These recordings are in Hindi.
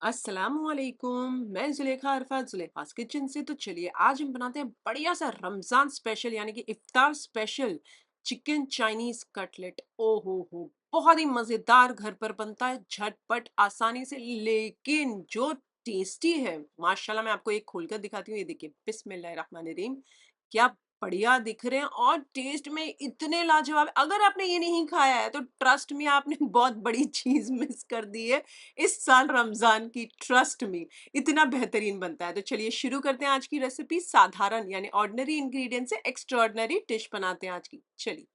अस्सलामुअलैकुम। मैं जुलेखा अरफात जुलेखास किचन से। तो चलिए आज हम बनाते हैं बढ़िया सा रमजान स्पेशल यानी कि इफ्तार स्पेशल चिकन चाइनीज कटलेट। ओ हो, बहुत ही मजेदार, घर पर बनता है झटपट आसानी से, लेकिन जो टेस्टी है माशाल्लाह। मैं आपको एक खोलकर दिखाती हूँ, ये देखिए, बिस्मिल्लाहिर्रहमानिर्रहीम। क्या बढ़िया दिख रहे हैं और टेस्ट में इतने लाजवाब। अगर आपने ये नहीं खाया है तो ट्रस्ट में आपने बहुत बड़ी चीज मिस कर दी है इस साल रमजान की। ट्रस्ट में इतना बेहतरीन बनता है। तो चलिए शुरू करते हैं आज की रेसिपी। साधारण यानी ऑर्डिनरी इंग्रेडिएंट से एक्स्ट्राऑर्डिनरी डिश बनाते हैं आज की। चलिए,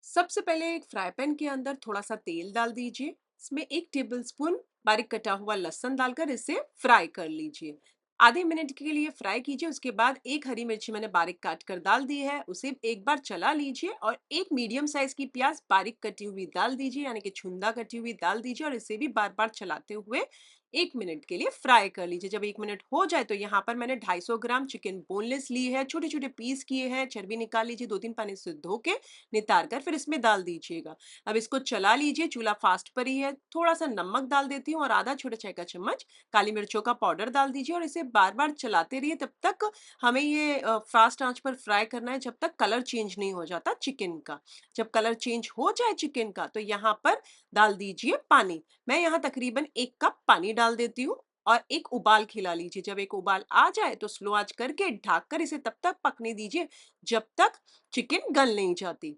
सबसे पहले एक फ्राई पैन के अंदर थोड़ा सा तेल डाल दीजिए। इसमें 1 टेबल स्पून बारीक कटा हुआ लहसुन डालकर इसे फ्राई कर लीजिए। आधे मिनट के लिए फ्राई कीजिए। उसके बाद एक हरी मिर्ची मैंने बारीक काट कर डाल दी है, उसे एक बार चला लीजिए। और एक मीडियम साइज की प्याज बारीक कटी हुई डाल दीजिए, यानी कि छुंदा कटी हुई डाल दीजिए। और इसे भी बार बार चलाते हुए 1 मिनट के लिए फ्राई कर लीजिए। जब 1 मिनट हो जाए तो यहाँ पर मैंने 250 ग्राम चिकन बोनलेस ली है, छोटे छोटे पीस किए हैं। चर्बी निकाल लीजिए, 2-3 पानी से धो के नितार कर फिर इसमें डाल दीजिएगा। अब इसको चला लीजिए, चूल्हा फास्ट पर ही है। थोड़ा सा नमक डाल देती हूँ और आधा छोटा चाय का चम्मच काली मिर्चों का पाउडर डाल दीजिए। और इसे बार बार चलाते रहिए तब तक। हमें ये फास्ट आंच पर फ्राई करना है जब तक कलर चेंज नहीं हो जाता चिकन का। जब कलर चेंज हो जाए चिकन का तो यहाँ पर डाल दीजिए पानी। मैं यहाँ तकरीबन 1 कप पानी डाल देती हूँ और एक उबाल खिला लीजिए। जब एक उबाल आ जाए तो स्लो आंच करके ढक कर इसे तब तक पकने दीजिए जब तक चिकन गल नहीं जाती।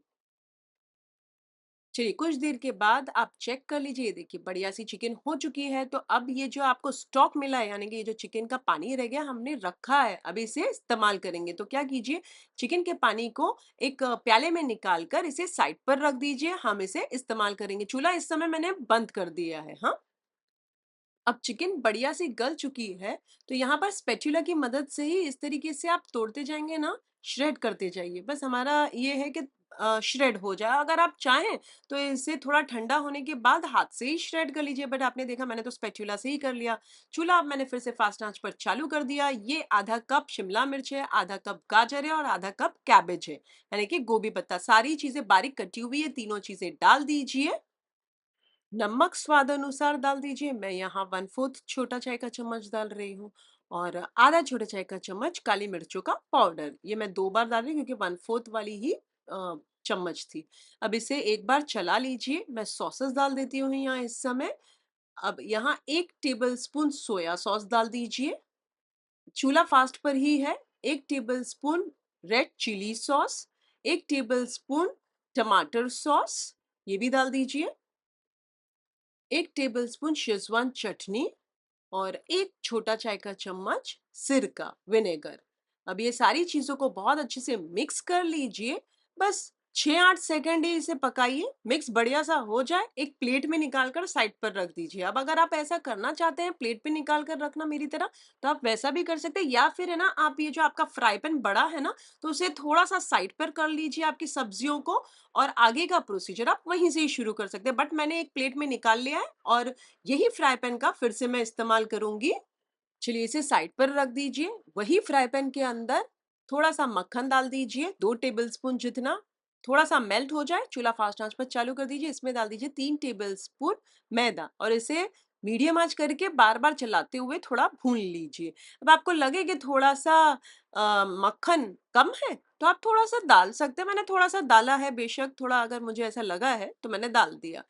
चलिए, कुछ देर के बाद आप चेक कर लीजिए, ये देखिए बढ़िया सी चिकन हो चुकी है। तो अब ये जो आपको स्टॉक मिला है, यानी कि ये जो चिकन का पानी रह गया हमने रखा है, अब इसे इस्तेमाल करेंगे। तो क्या कीजिए, चिकन के पानी को एक प्याले में निकाल कर इसे साइड पर रख दीजिए। हम इसे इस्तेमाल करेंगे। चूल्हा इस समय मैंने बंद कर दिया है। हाँ, अब चिकन बढ़िया सी गल चुकी है। तो यहाँ पर स्पैचुला की मदद से ही इस तरीके से आप तोड़ते जाएंगे ना, श्रेड करते जाइए। बस हमारा ये है कि श्रेड हो जाए। अगर आप चाहें तो इसे थोड़ा ठंडा होने के बाद हाथ से ही श्रेड कर लीजिए, बट आपने देखा मैंने तो स्पैचुला से ही कर लिया। चूल्हा अब मैंने फिर से फास्ट आंच पर चालू कर दिया। ये आधा कप शिमला मिर्च है, आधा कप गाजर है और आधा कप कैबेज है, यानी कि गोभी पत्ता। सारी चीजें बारीक कटी हुई है, तीनों चीजें डाल दीजिए। नमक स्वाद अनुसार डाल दीजिए। मैं यहाँ 1/4 छोटा चाय का चम्मच डाल रही हूँ। और आधा छोटा चाय का चम्मच काली मिर्चों का पाउडर। ये मैं 2 बार डाल रही हूँ क्योंकि 1/4 वाली ही चम्मच थी। अब इसे एक बार चला लीजिए। मैं सॉसेस डाल देती हूँ यहाँ इस समय। अब यहाँ 1 टेबल स्पून सोया सॉस डाल दीजिए। चूल्हा फास्ट पर ही है। 1 tablespoon red chilli sauce, 1 tablespoon टमाटर सॉस, ये भी डाल दीजिए। 1 टेबल स्पून शेजवान चटनी और एक छोटा चाय का चम्मच सिरका विनेगर। अब ये सारी चीजों को बहुत अच्छे से मिक्स कर लीजिए। बस 6-8 सेकंड ही इसे पकाइए। मिक्स बढ़िया सा हो जाए, एक प्लेट में निकाल कर साइड पर रख दीजिए। अब अगर आप ऐसा करना चाहते हैं प्लेट पे निकाल कर रखना मेरी तरह, तो आप वैसा भी कर सकते हैं। या फिर है ना, आप ये जो आपका फ्राई पैन बड़ा है ना, तो उसे थोड़ा सा साइड पर कर लीजिए आपकी सब्जियों को। और आगे का प्रोसीजर आप वहीं से ही शुरू कर सकते हैं। बट मैंने एक प्लेट में निकाल लिया है और यही फ्राई पैन का फिर से मैं इस्तेमाल करूंगी। चलिए, इसे साइड पर रख दीजिए। वही फ्राई पैन के अंदर थोड़ा सा मक्खन डाल दीजिए, 2 टेबल स्पून जितना। थोड़ा सा मेल्ट हो जाए, चूल्हा फास्ट आंच पर चालू कर दीजिए। इसमें डाल दीजिए 3 टेबल स्पून मैदा और इसे मीडियम आंच करके बार बार चलाते हुए थोड़ा भून लीजिए। अब आपको लगे कि थोड़ा सा मक्खन कम है तो आप थोड़ा सा डाल सकते हैं। मैंने थोड़ा सा डाला है, बेशक थोड़ा, अगर मुझे ऐसा लगा है तो मैंने डाल दिया।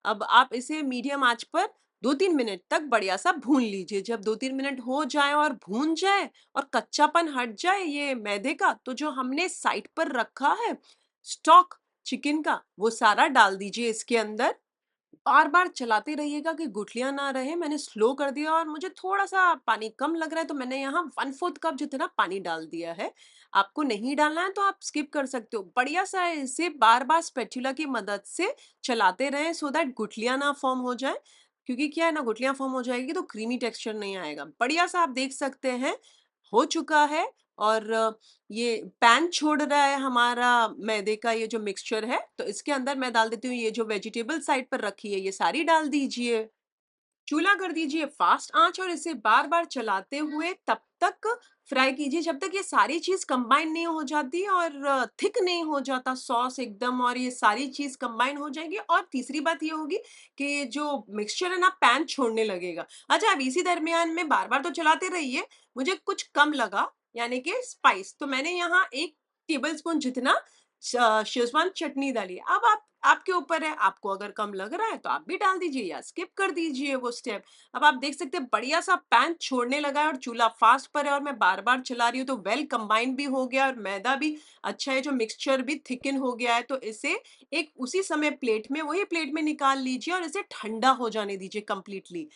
अब आप इसे मीडियम आंच पर 2-3 मिनट तक बढ़िया सा भून लीजिए। जब 2-3 मिनट हो जाए और भून जाए और कच्चापन हट जाए ये मैदे का, तो जो हमने साइड पर रखा है स्टॉक चिकन का, वो सारा डाल दीजिए इसके अंदर। बार बार चलाते रहिएगा कि गुठलियां ना रहे। मैंने स्लो कर दिया और मुझे थोड़ा सा पानी कम लग रहा है, तो मैंने यहाँ 1/4 कप जितना पानी डाल दिया है। आपको नहीं डालना है तो आप स्किप कर सकते हो। बढ़िया सा है, इसे बार बार स्पैचुला की मदद से चलाते रहें सो दैट गुठलियां ना फॉर्म हो जाए। क्योंकि क्या है ना, गुठलियां फॉर्म हो जाएगी तो क्रीमी टेक्सचर नहीं आएगा। बढ़िया सा आप देख सकते हैं हो चुका है। और ये पैन छोड़ रहा है हमारा मैदे का ये जो मिक्सचर है। तो इसके अंदर मैं डाल देती हूँ ये जो वेजिटेबल साइड पर रखी है, ये सारी डाल दीजिए। चूल्हा कर दीजिए फास्ट आंच और इसे बार बार चलाते हुए तब तक फ्राई कीजिए जब तक ये सारी चीज़ कंबाइन नहीं हो जाती और थिक नहीं हो जाता सॉस एकदम, और ये सारी चीज़ कंबाइन हो जाएगी। और तीसरी बात ये होगी कि जो मिक्सचर है ना पैन छोड़ने लगेगा। अच्छा, अब इसी दरमियान में बार-बार तो चलाते रहिए, मुझे कुछ कम लगा यानी कि स्पाइस, तो मैंने यहाँ 1 टेबलस्पून जितना शेज़वान चटनी डाली। अब आप आपके ऊपर है, आपको अगर कम लग रहा है तो आप भी डाल दीजिए या स्किप कर दीजिए वो स्टेप। अब आप देख सकते हैं बढ़िया सा पैन छोड़ने लगा है और चूल्हा फास्ट पर है और मैं बार-बार चला रही हूँ, तो वेल कंबाइन भी हो गया और मैदा भी अच्छा है, जो मिक्सचर भी थिकन हो गया है। तो इसे एक उसी समय प्लेट में, वही प्लेट में निकाल लीजिए और इसे ठंडा हो जाने दीजिए कंप्लीटली।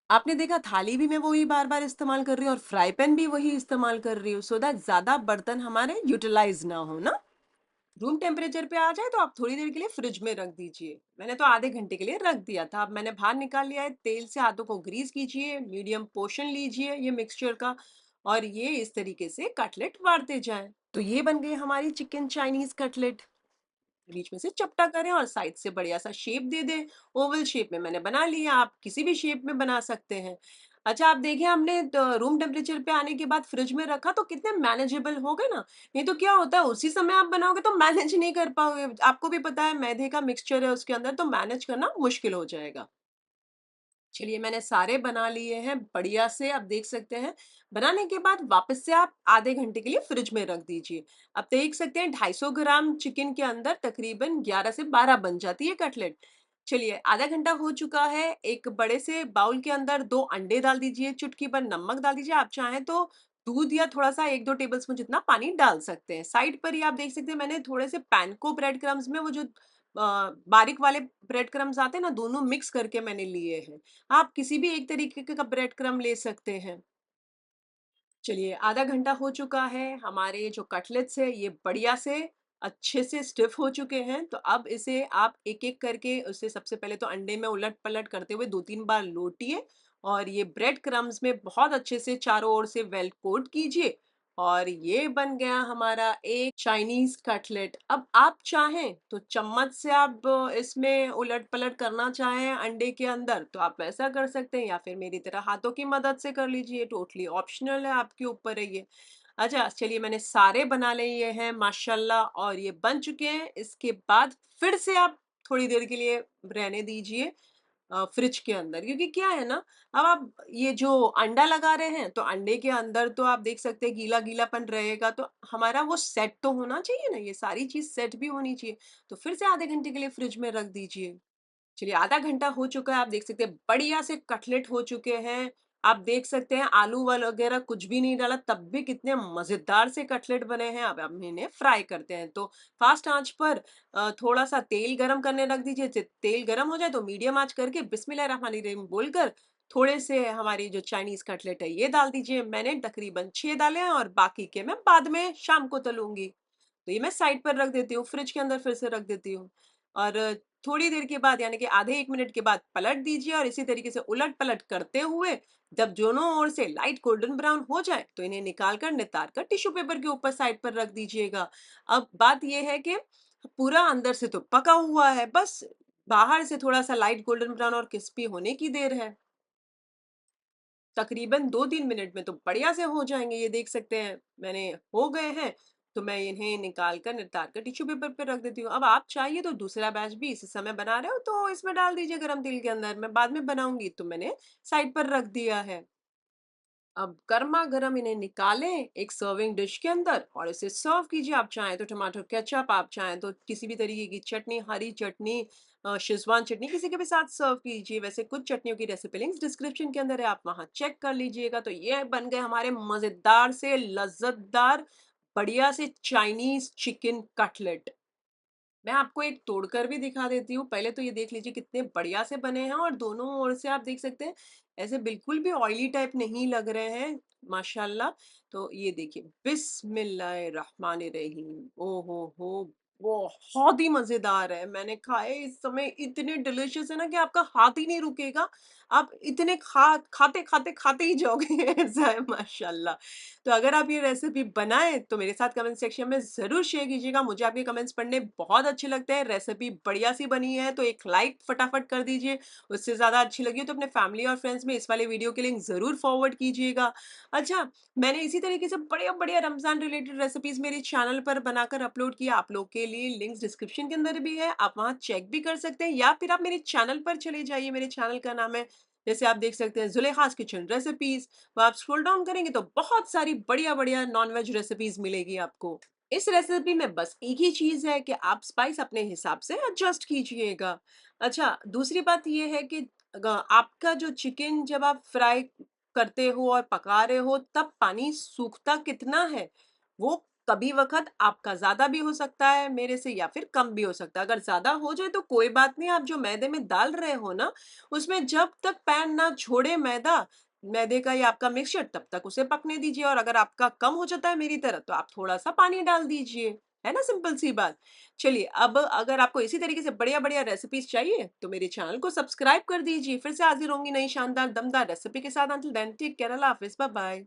आपने देखा थाली भी मैं वही बार-बार इस्तेमाल कर रही हूँ और फ्राई पैन भी वही इस्तेमाल कर रही हूँ, सो दैट ज़्यादा बर्तन हमारे यूटिलाइज़ ना हो ना। रूम टेम्परेचर पे आ जाए तो आप थोड़ी देर के लिए फ्रिज में रख दीजिए। मैंने तो आधे घंटे के लिए रख दिया था। अब मैंने बाहर निकाल लिया है। तेल से हाथों को ग्रीस कीजिए, मीडियम पोर्शन लीजिए ये मिक्सचर का, और ये इस तरीके से कटलेट वाढ़ते जाएं। तो ये बन गई हमारी चिकन चाइनीज कटलेट। बीच में से चपटा करें और साइड से बढ़िया सा शेप दे दें। ओवल शेप में मैंने बना लिया, आप किसी भी शेप में बना सकते हैं। अच्छा, आप देखिए हमने रूम टेम्परेचर पे आने के बाद फ्रिज में रखा तो कितने मैनेजेबल हो गए ना। नहीं तो क्या होता है, उसी समय आप बनाओगे तो मैनेज नहीं कर पाओगे। आपको भी पता है मैदे का मिक्सचर है उसके अंदर, तो मैनेज करना मुश्किल हो जाएगा। चलिए, मैंने सारे बना लिए हैं बढ़िया से, आप देख सकते हैं। बनाने के बाद वापस से आप आधे घंटे के लिए फ्रिज में रख दीजिए। अब देख सकते हैं 250 ग्राम चिकन के अंदर तकरीबन 11 से 12 बन जाती है कटलेट। चलिए, आधा घंटा हो चुका है। एक बड़े से बाउल के अंदर 2 अंडे डाल दीजिए, चुटकी भर नमक डाल दीजिए। आप चाहें तो दूध या थोड़ा-सा 1-2 टेबलस्पून जितना पानी डाल सकते हैं। साइड पर ही आप देख सकते हैं मैंने थोड़े से पैन को ब्रेड क्रम्ब्स में वो जो बारीक वाले ब्रेड क्रम्ब्स आते हैं ना, दोनों मिक्स करके मैंने लिए हैं। आप किसी भी एक तरीके का ब्रेड क्रम्ब ले सकते हैं। चलिए, आधा घंटा हो चुका है, हमारे जो कटलेट्स हैं ये बढ़िया से अच्छे से स्टिफ हो चुके हैं। तो अब इसे आप एक-एक करके उसे सबसे पहले तो अंडे में उलट-पलट करते हुए 2-3 बार लौटिए और ये ब्रेड क्रम्ब्स में बहुत अच्छे से चारों ओर से वेल कोट कीजिए। और ये बन गया हमारा एक चाइनीज़ कटलेट। अब आप चाहें तो चम्मच से आप इसमें उलट-पलट करना चाहें अंडे के अंदर तो आप वैसा कर सकते हैं, या फिर मेरी तरह हाथों की मदद से कर लीजिए, टोटली ऑप्शनल है, आपके ऊपर है ये। अच्छा, चलिए मैंने सारे बना लिए हैं माशाल्लाह और ये बन चुके हैं। इसके बाद फिर से आप थोड़ी देर के लिए रहने दीजिए फ्रिज के अंदर, क्योंकि क्या है ना, अब आप ये जो अंडा लगा रहे हैं तो अंडे के अंदर तो आप देख सकते हैं गीला-गीलापन रहेगा, तो हमारा वो सेट तो होना चाहिए ना, ये सारी चीज़ सेट भी होनी चाहिए। तो फिर से आधे घंटे के लिए फ्रिज में रख दीजिए। चलिए, आधा घंटा हो चुका है, आप देख सकते हैं बढ़िया से कटलेट हो चुके हैं। आप देख सकते हैं आलू वगैरह कुछ भी नहीं डाला, तब भी कितने मज़ेदार से कटलेट बने हैं। अब हम इन्हें फ्राई करते हैं। तो फ़ास्ट आँच पर थोड़ा-सा तेल गरम करने रख दीजिए। तेल गरम हो जाए तो मीडियम आँच करके बिस्मिल्लाहिर्रहमानिर्रहीम बोलकर थोड़े से हमारी जो चाइनीज़ कटलेट है ये डाल दीजिए। मैंने तकरीबन 6 डाले हैं और बाकी के मैं बाद में शाम को तलूँगी। तो ये मैं साइड पर रख देती हूँ, फ्रिज के अंदर फिर से रख देती हूँ। और थोड़ी देर के बाद यानी कि आधे 1 मिनट के बाद पलट दीजिए और इसी तरीके से उलट-पलट करते हुए जब दोनों ओर से लाइट गोल्डन ब्राउन हो जाए तो इन्हें निकाल कर नितार कर टिश्यू पेपर के ऊपर साइड पर रख दीजिएगा। अब बात ये है कि पूरा अंदर से तो पका हुआ है, बस बाहर से थोड़ा-सा लाइट गोल्डन ब्राउन और क्रिस्पी होने की देर है। तकरीबन 2-3 मिनट में तो बढ़िया से हो जाएँगे, ये देख सकते हैं मैंने हो गए हैं। तो मैं इन्हें निकाल कर नितार कर टिश्यू पेपर पे रख देती हूँ। अब आप चाहिए तो दूसरा बैच भी इसी समय बना रहे हो तो इसमें डाल दीजिए गरम तेल के अंदर, मैं बाद में बनाऊँगी तो मैंने साइड पर रख दिया है। अब गरमा-गरम इन्हें निकालें एक सर्विंग डिश के अंदर और इसे सर्व कीजिए। आप चाहें तो टमाटर केचअप, आप चाहें तो किसी भी तरीके की चटनी, हरी चटनी शेज़वान चटनी किसी के भी साथ सर्व कीजिए। वैसे कुछ चटनियों की रेसिपी लिंक्स डिस्क्रिप्शन के अंदर है, आप वहाँ चेक कर लीजिएगा। तो ये बन गए हमारे मज़ेदार से लज़्ज़तदार बढ़िया से चाइनीज़ चिकन कटलेट। मैं आपको एक तोड़कर भी दिखा देती हूँ। पहले तो ये देख लीजिए कितने बढ़िया से बने हैं और दोनों ओर से आप देख सकते हैं, ऐसे बिल्कुल भी ऑयली टाइप नहीं लग रहे हैं, माशाल्लाह। तो ये देखिए, बिस्मिल्लाहिर्रहमानिर्रहीम। ओह हो! बहुत ही मज़ेदार है। मैंने खाए, इस समय इतने डिलीशियस है ना कि आपका हाथ ही नहीं रुकेगा। आप इतने खाते ही जाओगे ऐसा है माशाल्लाह। तो अगर आप ये रेसिपी बनाएँ तो मेरे साथ कमेंट सेक्शन में ज़रूर शेयर कीजिएगा। मुझे आपके कमेंट्स पढ़ने बहुत अच्छे लगते हैं। रेसिपी बढ़िया-सी बनी है तो एक लाइक फटाफट कर दीजिए। उससे ज़्यादा अच्छी लगी हो तो अपने फैमिली और फ्रेंड्स में इस वाले वीडियो के लिंक ज़रूर फॉरवर्ड कीजिएगा। अच्छा, मैंने इसी तरीके से बढ़िया-बढ़िया रमज़ान रिलेटेड रेसिपीज़ मेरे चैनल पर बनाकर अपलोड किया। आप लोग के लिए लिंक्स डिस्क्रिप्शन के अंदर भी है, आप वहाँ चेक भी कर सकते हैं या फिर आप मेरे चैनल पर चले जाइए, मेरे चैनल का नाम है, जैसे आप देख सकते हैं ज़ुलेखास किचन रेसिपीज़। वो आप स्क्रॉल डाउन करेंगे तो बहुत सारी बढ़िया-बढ़िया नॉन-वेज रेसिपीज़ मिलेगी आपको। इस रेसिपी में बस एक ही चीज़ है कि आप स्पाइस अपने हिसाब से एडजस्ट कीजिएगा। अच्छा, दूसरी बात ये है कि आपका जो चिकन जब आप फ्राई करते हो और पका रहे हो तब पानी सूखता कितना है, वो कभी वक़्त आपका ज़्यादा भी हो सकता है मेरे से या फिर कम भी हो सकता है। अगर ज़्यादा हो जाए तो कोई बात नहीं, आप जो मैदे में डाल रहे हो ना, उसमें जब तक पैन ना छोड़े मैदा, मैदे का या आपका मिक्सचर, तब तक उसे पकने दीजिए और अगर आपका कम हो जाता है मेरी तरह तो आप थोड़ा-सा पानी डाल दीजिए। है ना सिंपल सी बात। चलिए अब अगर आपको इसी तरीके से बढ़िया-बढ़िया रेसिपीज़ चाहिए तो मेरे चैनल को सब्सक्राइब कर दीजिए। फिर से हाज़िर होंगी नई शानदार दमदार रेसिपी के साथ। अंटिल देन टेक केयर, अल्लाह हाफ़िज़, बाय बाय।